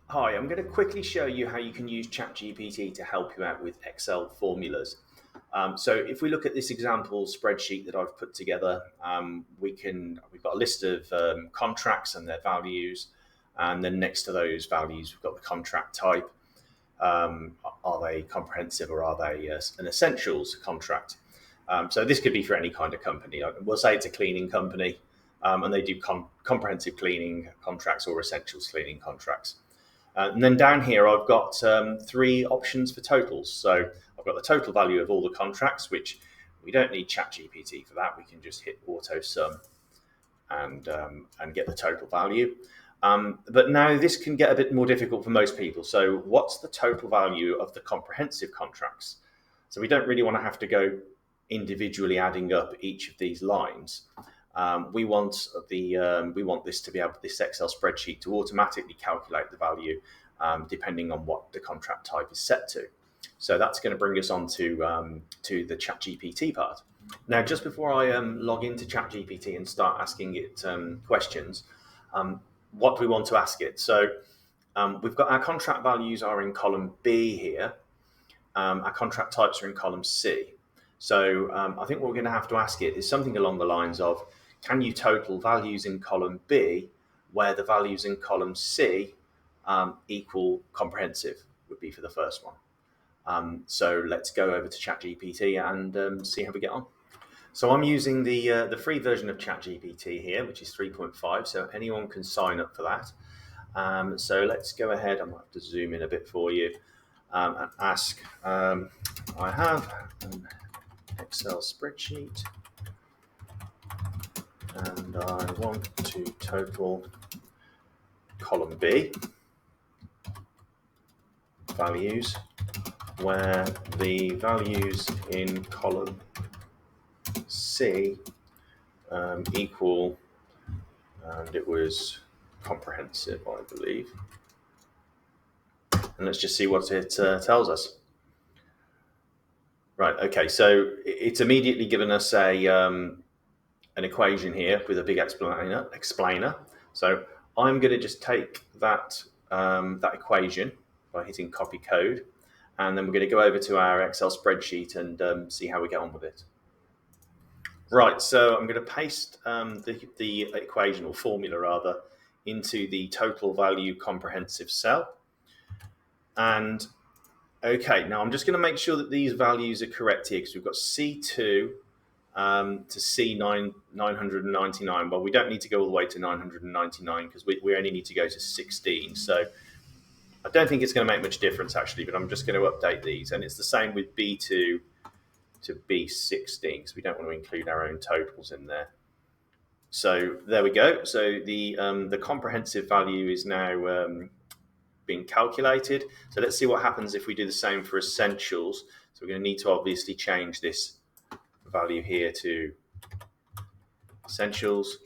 Hi, I'm going to quickly show you how you can use ChatGPT to help you out with Excel formulas. So if we look at this example spreadsheet that I've put together, we've got a list of contracts and their values, and then next to those values we've got the contract type. Are they comprehensive or are they an essentials contract? So this could be for any kind of company. We'll say it's a cleaning company, and they do comprehensive cleaning contracts or essentials cleaning contracts. And then down here, I've got three options for totals. So I've got the total value of all the contracts, which we don't need ChatGPT for that. We can just hit auto sum and get the total value. But now this can get a bit more difficult for most people. So what's the total value of the comprehensive contracts? So we don't really want to have to go individually adding up each of these lines. We want this to be able, this Excel spreadsheet to automatically calculate the value depending on what the contract type is set to. So that's going to bring us on to the ChatGPT part. Now, just before I log into ChatGPT and start asking it questions, what do we want to ask it? So we've got our contract values are in column B here. Our contract types are in column C. So I think what we're going to have to ask it is something along the lines of, can you total values in column B where the values in column C equal comprehensive would be for the first one. So let's go over to ChatGPT and see how we get on. So I'm using the free version of ChatGPT here, which is 3.5, so anyone can sign up for that. So let's go ahead. I might have to zoom in a bit for you and ask, I have an Excel spreadsheet and I want to total column B values where the values in column C equal, and it was comprehensive, I believe. And let's just see what it tells us. Right, okay, so it's immediately given us an equation here with a big explainer. So I'm going to just take that equation by hitting copy code, and then we're going to go over to our Excel spreadsheet and see how we get on with it. Right, so I'm going to paste the equation, or formula rather, into the total value comprehensive cell. And okay, now I'm just going to make sure that these values are correct here, because we've got C2 to C9 999. Well, we don't need to go all the way to 999 because we only need to go to 16. So I don't think it's going to make much difference actually, but I'm just going to update these. And it's the same with B2 to B16 because we don't want to include our own totals in there. So there we go. So the comprehensive value is now being calculated. So let's see what happens if we do the same for essentials. So we're going to need to obviously change this value here to essentials,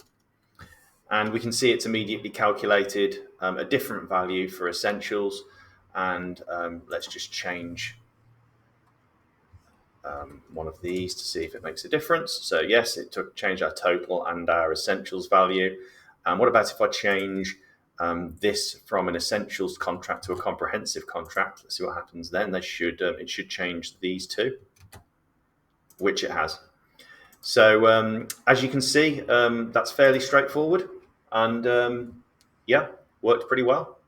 and we can see it's immediately calculated a different value for essentials. And let's just change one of these to see if it makes a difference. So yes, it changed our total and our essentials value. What about if I change this from an essentials contract to a comprehensive contract? Let's see what happens then. It should change these two, which it has. So as you can see, that's fairly straightforward, and yeah, worked pretty well.